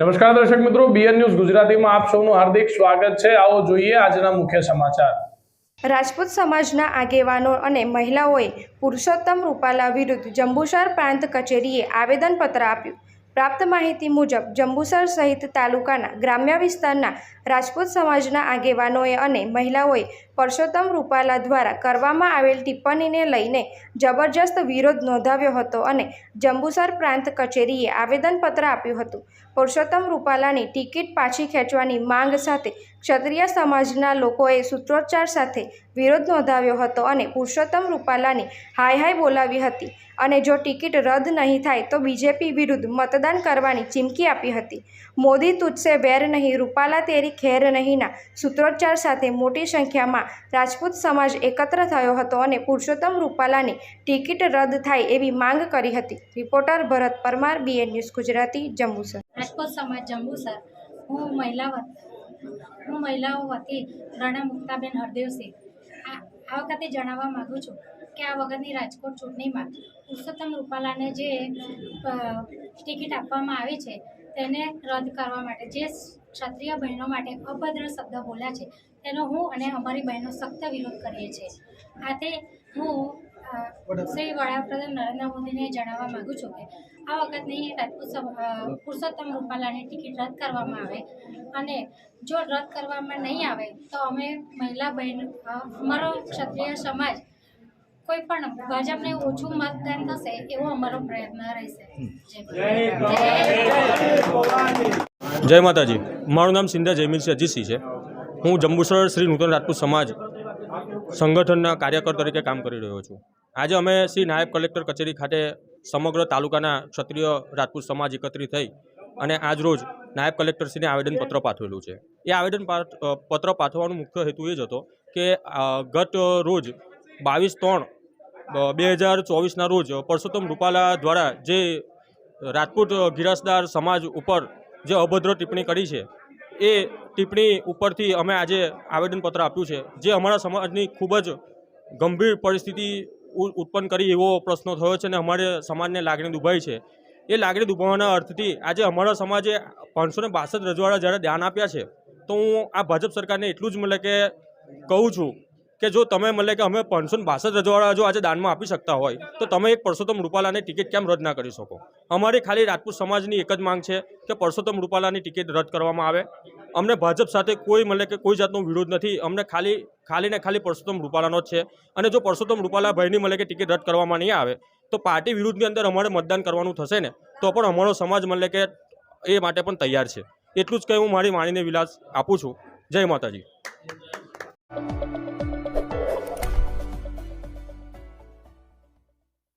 નમસ્કાર દર્શક મિત્રો, બીએન ન્યૂઝ ગુજરાતીમાં આપ સૌનું હાર્દિક સ્વાગત છે। આવો જોઈએ આજના મુખ્ય સમાચાર। રાજપૂત સમાજના આગેવાનો અને મહિલાઓએ પુરુષોત્તમ રૂપાલા વિરુદ્ધ જંબુસર પ્રાંત કચેરીએ આવેદનપત્ર આપ્યું। પ્રાપ્ત માહિતી મુજબ જંબુસર સહિત તાલુકાના ગ્રામ્ય વિસ્તારના રાજપૂત સમાજના આગેવાનોએ અને મહિલાઓએ પુરુષોત્તમ રૂપાલા દ્વારા કરવામાં આવેલ ટિપ્પણીને લઈને જબરજસ્ત વિરોધ નોંધાવ્યો હતો અને જંબુસર પ્રાંત કચેરીએ આવેદનપત્ર આપ્યું હતું। પુરુષોત્તમ રૂપાલાની ટિકિટ પાછી ખેંચવાની માંગ સાથે ક્ષત્રિય સમાજના લોકોએ સૂત્રોચ્ચાર સાથે વિરોધ નોંધાવ્યો હતો અને પુરુષોત્તમ રૂપાલાની હાય હાય બોલાવી હતી અને જો ટિકિટ રદ નહીં થાય તો બીજેપી વિરુદ્ધ મતદાન કરવાની ચીમકી આપી હતી। મોદી તુજસે વેર નહીં, રૂપાલા તેરી ખેર નહીંના સૂત્રોચ્ચાર સાથે મોટી સંખ્યામાં રાજપૂત સમાજ એકત્ર થયો હતો અને પુરુષોત્તમ રૂપાલાની ટિકિટ રદ થાય એવી માંગ કરી હતી। રિપોર્ટર ભરત પરમાર, બીએન ન્યૂઝ ગુજરાતી, જંબુસર। રાજપૂત સમાજ જંબુસર। હું મહિલાઓ વતી રાણા મુક્તાબેન હરદેવસિંહ આ વખતે જણાવવા માગું છું કે આ વખતની રાજકોટ ચૂંટણીમાં પુરુષોત્તમ રૂપાલાને જે ટિકિટ આપવામાં આવી છે તેને રદ કરવા માટે જે ક્ષત્રિય બહેનો માટે અભદ્ર શબ્દ બોલ્યા છે તેનો હું અને અમારી બહેનો સખ્ત વિરોધ કરીએ છીએ। આથી હું શ્રી વડાપ્રધાન નરેન્દ્ર મોદીને જણાવવા માગું છું કે આ વખતની પુરુષોત્તમ રૂપાલાની ટિકિટ રદ કરવામાં આવે અને જો રદ કરવામાં નહીં આવે તો અમે મહિલા બહેન અમારો ક્ષત્રિય સમાજ કોઈ પણ ભાજપને ઓછું મતદાન થશે એવો અમારો પ્રયત્ન રહેશે। જય માતાજી। મારું નામ સિંધા જયમીરસિંહ અજીતસિંહ છે। હું જંબુસર શ્રી નૂતન રાજપૂત સમાજ સંગઠનના કાર્યકર તરીકે કામ કરી રહ્યો છું। આજે અમે શ્રી નાયબ કલેક્ટર કચેરી ખાતે સમગ્ર તાલુકાના ક્ષત્રિય રાજપૂત સમાજ એકત્રિત થઈ અને આજરોજ નાયબ કલેક્ટરશ્રીને આવેદનપત્ર પાઠવેલું છે। એ આવેદનપત્ર પાઠવવાનો મુખ્ય હેતુ એ જ હતો કે ગત રોજ 22/3/2024ના રોજ પુરુષોત્તમ રૂપાલા દ્વારા જે રાજપૂત ગિરસદાર સમાજ ઉપર જે અભદ્ર ટિપ્પણી કરી છે એ ટિપ્પણી ઉપરથી અમે આજે આવેદનપત્ર આપ્યું છે, જે અમારા સમાજની ખૂબ જ ગંભીર પરિસ્થિતિ ઉત્પન્ન કરી એવો પ્રશ્ન થયો છે અને અમારે સમાજને લાગણી દુભાઈ છે। એ લાગણી દુભાવવાના અર્થથી આજે અમારા સમાજે 562 રજવાડા જ્યારે દાન આપ્યા છે તો હું આ ભાજપ સરકારને એટલું જ કે કહું છું કે જો તમે કે અમે 562 રજવાડા જો આજે દાનમાં આપી શકતા હોય તો તમે એક પુરુષોત્તમ રૂપાલાની ટિકિટ કેમ રદ ના કરી શકો? અમારી ખાલી રાજપૂત સમાજની એક જ માંગ છે કે પુરુષોત્તમ રૂપાલાની ટિકિટ રદ કરવામાં આવે। અમને ભાજપ સાથે કોઈ કે કોઈ જાતનો વિરોધ નથી, અમને ખાલી પુરુષોત્તમ રૂપાલાનો જ છે અને જો પુરુષોત્તમ રૂપાલા ભાઈની કે ટિકિટ રદ કરવામાં નહીં આવે તો પાર્ટી વિરુદ્ધની અંદર અમારે મતદાન કરવાનું થશે ને તો પણ અમારો સમાજ કે એ માટે પણ તૈયાર છે। એટલું જ કહી હું મારી વાણીને વિલાસ આપું છું। જય માતાજી।